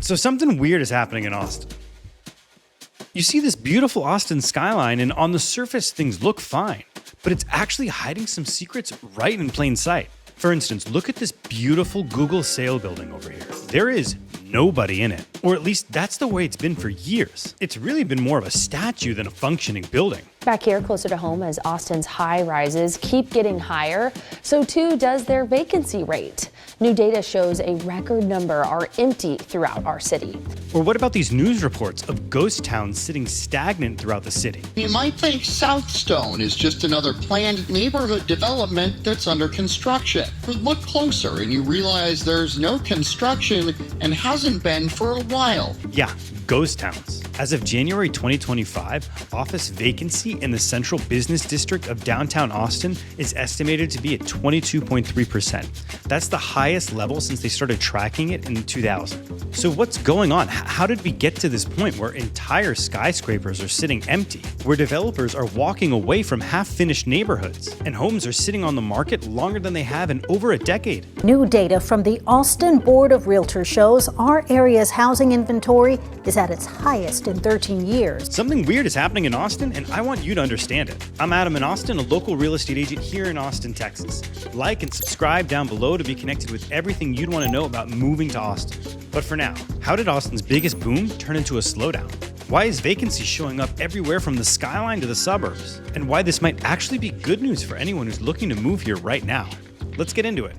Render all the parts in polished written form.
So something weird is happening in Austin. You see this beautiful Austin skyline, and on the surface, things look fine, but it's actually hiding some secrets right in plain sight. For instance, look at this beautiful Google sale building over here. There is nobody in it, or at least that's the way it's been for years. It's really been more of a statue than a functioning building. Back here closer to home, as Austin's high rises keep getting higher, so too does their vacancy rate. New data shows a record number are empty throughout our city. Or what about these news reports of ghost towns sitting stagnant throughout the city? You might think Southstone is just another planned neighborhood development that's under construction. But look closer and you realize there's no construction and hasn't been for a while. Yeah, ghost towns. As of January 2025, office vacancy in the central business district of downtown Austin is estimated to be at 22.3%. That's the highest level since they started tracking it in 2000. So what's going on? How did we get to this point where entire skyscrapers are sitting empty, where developers are walking away from half-finished neighborhoods, and homes are sitting on the market longer than they have in over a decade? New data from the Austin Board of Realtors shows our area's housing inventory is at its highest in 13 years. Something weird is happening in Austin, and I want you to understand it. I'm Adam in Austin, a local real estate agent here in Austin, Texas. Like and subscribe down below to be connected with everything you'd want to know about moving to Austin. But for now, how did Austin's biggest boom turn into a slowdown? Why is vacancy showing up everywhere from the skyline to the suburbs? And why this might actually be good news for anyone who's looking to move here right now. Let's get into it.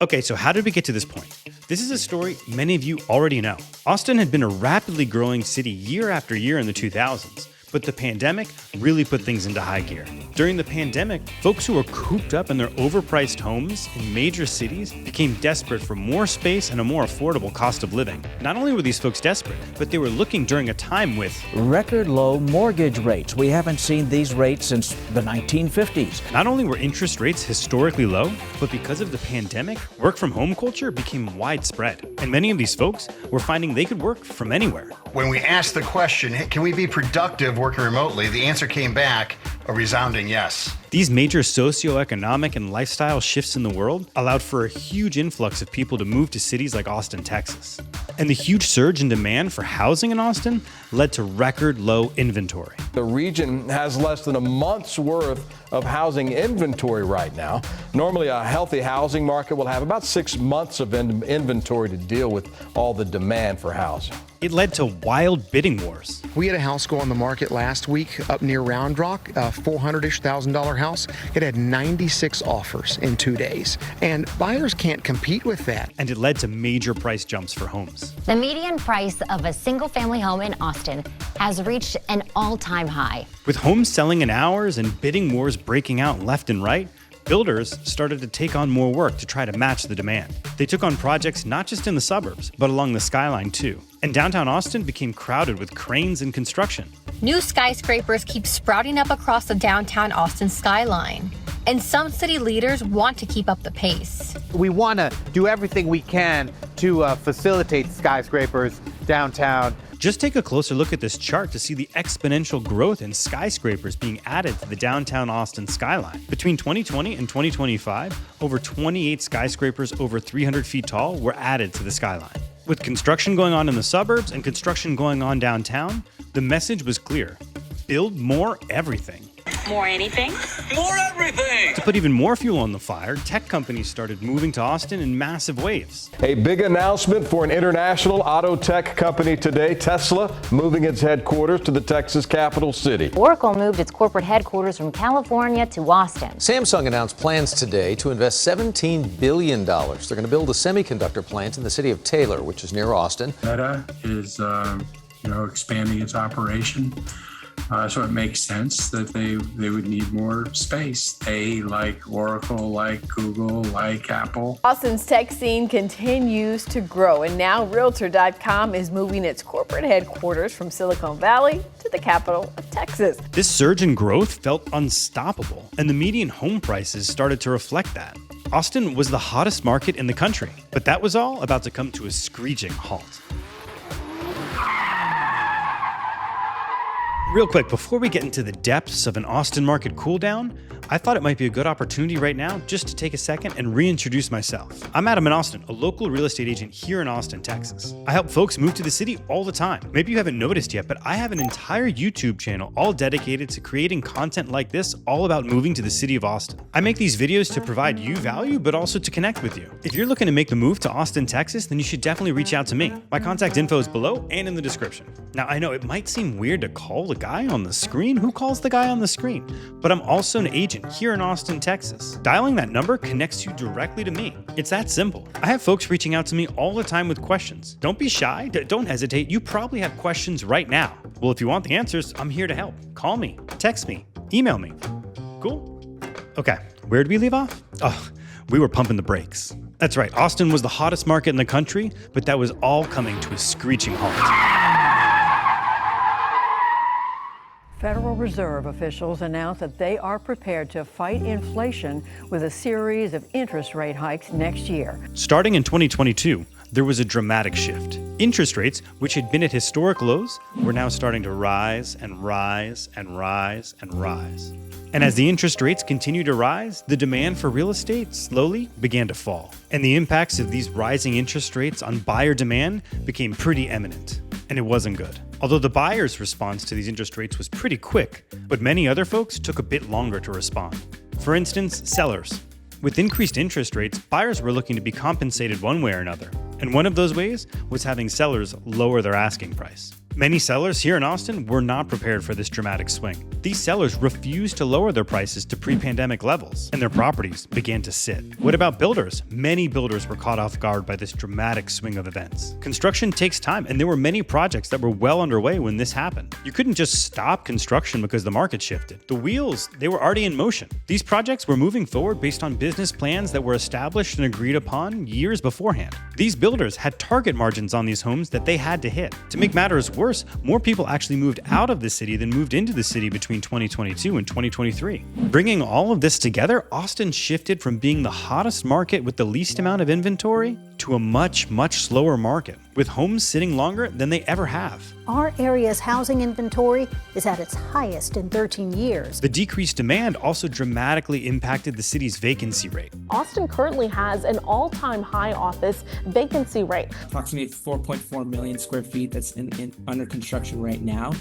Okay, so how did we get to this point? This is a story many of you already know. Austin had been a rapidly growing city year after year in the 2000s, but the pandemic really put things into high gear. During the pandemic, folks who were cooped up in their overpriced homes in major cities became desperate for more space and a more affordable cost of living. Not only were these folks desperate, but they were looking during a time with record low mortgage rates. We haven't seen these rates since the 1950s. Not only were interest rates historically low, but because of the pandemic, work from home culture became widespread. And many of these folks were finding they could work from anywhere. When we asked the question, hey, can we be productive working remotely? The answer came back a resounding yes. These major socioeconomic and lifestyle shifts in the world allowed for a huge influx of people to move to cities like Austin, Texas. And the huge surge in demand for housing in Austin led to record low inventory. The region has less than a month's worth of housing inventory right now. Normally, a healthy housing market will have about 6 months of inventory to deal with all the demand for housing. It led to wild bidding wars. We had a house go on the market last week up near Round Rock, a $400,000 house. It had 96 offers in 2 days, and buyers can't compete with that. And it led to major price jumps for homes. The median price of a single-family home in Austin has reached an all-time high. With homes selling in hours and bidding wars breaking out left and right, builders started to take on more work to try to match the demand. They took on projects not just in the suburbs, but along the skyline too. And downtown Austin became crowded with cranes and construction. New skyscrapers keep sprouting up across the downtown Austin skyline, and some city leaders want to keep up the pace. We want to do everything we can to facilitate skyscrapers downtown. Just take a closer look at this chart to see the exponential growth in skyscrapers being added to the downtown Austin skyline. Between 2020 and 2025, over 28 skyscrapers over 300 feet tall were added to the skyline. With construction going on in the suburbs and construction going on downtown, the message was clear: build more everything. More anything? More everything! To put even more fuel on the fire, tech companies started moving to Austin in massive waves. A big announcement for an international auto tech company today. Tesla moving its headquarters to the Texas capital city. Oracle moved its corporate headquarters from California to Austin. Samsung announced plans today to invest $17 billion. They're going to build a semiconductor plant in the city of Taylor, which is near Austin. Meta is, expanding its operation. So it makes sense that they would need more space. They, like Oracle, like Google, like Apple. Austin's tech scene continues to grow, and now Realtor.com is moving its corporate headquarters from Silicon Valley to the capital of Texas. This surge in growth felt unstoppable, and the median home prices started to reflect that. Austin was the hottest market in the country, but that was all about to come to a screeching halt. Real quick, before we get into the depths of an Austin market cooldown, I thought it might be a good opportunity right now just to take a second and reintroduce myself. I'm Adam in Austin, a local real estate agent here in Austin, Texas. I help folks move to the city all the time. Maybe you haven't noticed yet, but I have an entire YouTube channel all dedicated to creating content like this, all about moving to the city of Austin. I make these videos to provide you value, but also to connect with you. If you're looking to make the move to Austin, Texas, then you should definitely reach out to me. My contact info is below and in the description. Now, I know it might seem weird to call the guy on the screen. Who calls the guy on the screen? But I'm also an agent here in Austin, Texas. Dialing that number connects you directly to me. It's that simple. I have folks reaching out to me all the time with questions. Don't be shy. Don't hesitate. You probably have questions right now. Well, if you want the answers, I'm here to help. Call me, text me, email me. Cool? Okay, where did we leave off? Oh, we were pumping the brakes. That's right, Austin was the hottest market in the country, but that was all coming to a screeching halt. Federal Reserve officials announced that they are prepared to fight inflation with a series of interest rate hikes next year. Starting in 2022, there was a dramatic shift. Interest rates, which had been at historic lows, were now starting to rise and rise and rise and rise. And as the interest rates continued to rise, the demand for real estate slowly began to fall. And the impacts of these rising interest rates on buyer demand became pretty eminent. And it wasn't good. Although the buyers' response to these interest rates was pretty quick, but many other folks took a bit longer to respond. For instance, sellers. With increased interest rates, buyers were looking to be compensated one way or another. And one of those ways was having sellers lower their asking price. Many sellers here in Austin were not prepared for this dramatic swing. These sellers refused to lower their prices to pre-pandemic levels, and their properties began to sit. What about builders? Many builders were caught off guard by this dramatic swing of events. Construction takes time, and there were many projects that were well underway when this happened. You couldn't just stop construction because the market shifted. The wheels, they were already in motion. These projects were moving forward based on business plans that were established and agreed upon years beforehand. These builders had target margins on these homes that they had to hit. To make matters worse, more people actually moved out of the city than moved into the city between 2022 and 2023. Bringing all of this together, Austin shifted from being the hottest market with the least amount of inventory to a much, much slower market, with homes sitting longer than they ever have. Our area's housing inventory is at its highest in 13 years. The decreased demand also dramatically impacted the city's vacancy rate. Austin currently has an all-time high office vacancy rate. Approximately 4.4 million square feet that's under construction right now.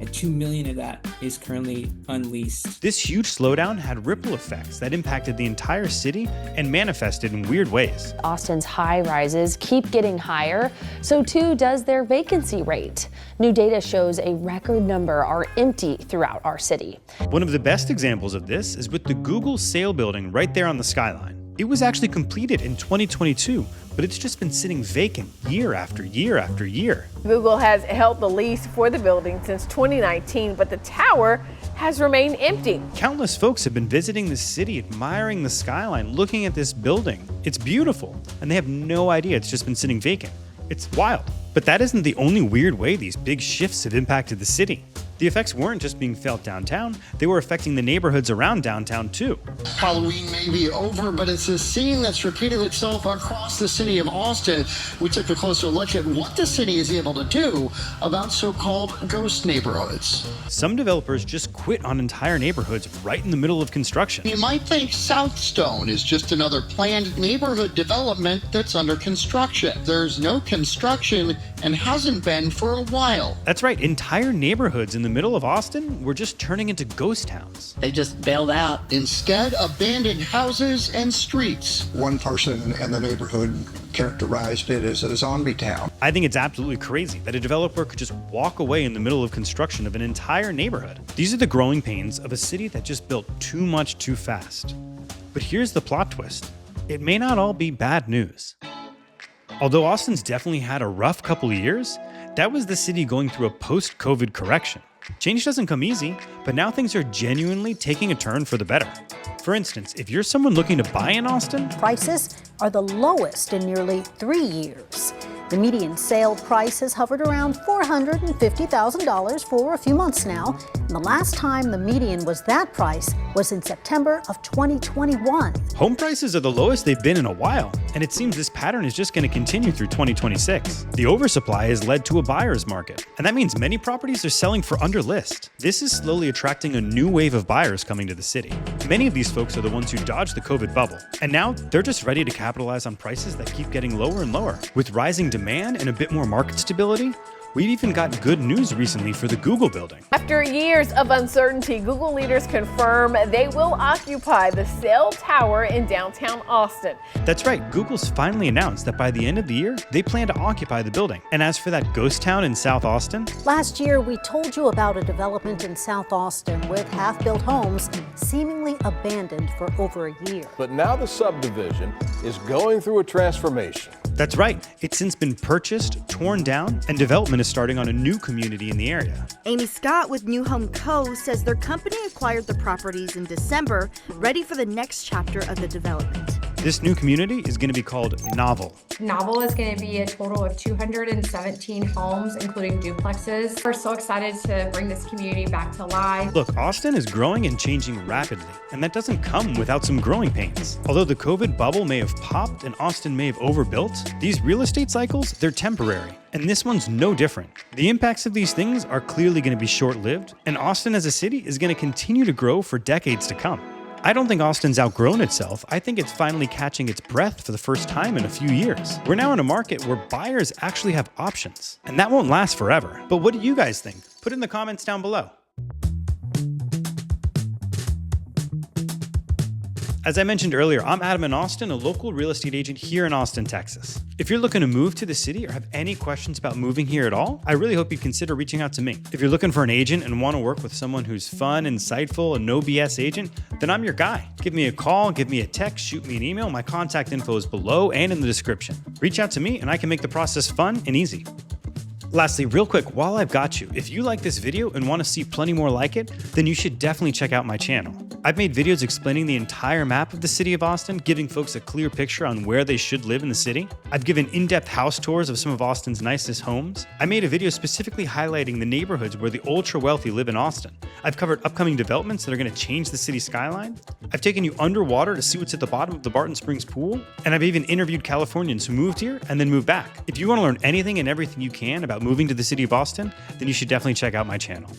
And 2 million of that is currently unleased. This huge slowdown had ripple effects that impacted the entire city and manifested in weird ways. Austin's high rises keep getting higher, so too does their vacancy rate. New data shows a record number are empty throughout our city. One of the best examples of this is with the Google sale building right there on the skyline. It was actually completed in 2022, but it's just been sitting vacant year after year after year. Google has held the lease for the building since 2019, but the tower has remained empty. Countless folks have been visiting the city, admiring the skyline, looking at this building. It's beautiful, and they have no idea it's just been sitting vacant. It's wild. But that isn't the only weird way these big shifts have impacted the city. The effects weren't just being felt downtown, they were affecting the neighborhoods around downtown too. Halloween may be over, but it's a scene that's repeated itself across the city of Austin. We took a closer look at what the city is able to do about so-called ghost neighborhoods. Some developers just quit on entire neighborhoods right in the middle of construction. You might think Southstone is just another planned neighborhood development that's under construction. There's no construction and hasn't been for a while. That's right, entire neighborhoods in the middle of Austin were just turning into ghost towns. They just bailed out. Instead, abandoned houses and streets. One person in the neighborhood characterized it as a zombie town. I think it's absolutely crazy that a developer could just walk away in the middle of construction of an entire neighborhood. These are the growing pains of a city that just built too much too fast. But here's the plot twist. It may not all be bad news. Although Austin's definitely had a rough couple of years, that was the city going through a post-COVID correction. Change doesn't come easy, but now things are genuinely taking a turn for the better. For instance, if you're someone looking to buy in Austin, prices are the lowest in nearly 3 years. The median sale price has hovered around $450,000 for a few months now. And the last time the median was that price was in September of 2021. Home prices are the lowest they've been in a while, and it seems this pattern is just going to continue through 2026. The oversupply has led to a buyer's market, and that means many properties are selling for under list. This is slowly attracting a new wave of buyers coming to the city. Many of these folks are the ones who dodged the COVID bubble, and now they're just ready to capitalize on prices that keep getting lower and lower. With rising demand and a bit more market stability, we've even got good news recently for the Google building. After years of uncertainty, Google leaders confirm they will occupy the cell tower in downtown Austin. That's right, Google's finally announced that by the end of the year, they plan to occupy the building. And as for that ghost town in South Austin, last year we told you about a development in South Austin with half-built homes seemingly abandoned for over a year. But now the subdivision is going through a transformation. That's right. It's since been purchased, torn down, and development is starting on a new community in the area. Amy Scott with New Home Co. says their company acquired the properties in December, ready for the next chapter of the development. This new community is going to be called Novel. Novel is going to be a total of 217 homes, including duplexes. We're so excited to bring this community back to life. Look, Austin is growing and changing rapidly, and that doesn't come without some growing pains. Although the COVID bubble may have popped and Austin may have overbuilt, these real estate cycles, they're temporary. And this one's no different. The impacts of these things are clearly going to be short-lived, and Austin as a city is going to continue to grow for decades to come. I don't think Austin's outgrown itself. I think it's finally catching its breath for the first time in a few years. We're now in a market where buyers actually have options, and that won't last forever. But what do you guys think? Put in the comments down below. As I mentioned earlier, I'm Adam in Austin, a local real estate agent here in Austin, Texas. If you're looking to move to the city or have any questions about moving here at all, I really hope you consider reaching out to me. If you're looking for an agent and want to work with someone who's fun, insightful, and no BS agent, then I'm your guy. Give me a call, give me a text, shoot me an email. My contact info is below and in the description. Reach out to me and I can make the process fun and easy. Lastly, real quick, while I've got you, if you like this video and want to see plenty more like it, then you should definitely check out my channel. I've made videos explaining the entire map of the city of Austin, giving folks a clear picture on where they should live in the city. I've given in-depth house tours of some of Austin's nicest homes. I made a video specifically highlighting the neighborhoods where the ultra-wealthy live in Austin. I've covered upcoming developments that are going to change the city skyline. I've taken you underwater to see what's at the bottom of the Barton Springs pool. And I've even interviewed Californians who moved here and then moved back. If you want to learn anything and everything you can about moving to the city of Austin, then you should definitely check out my channel.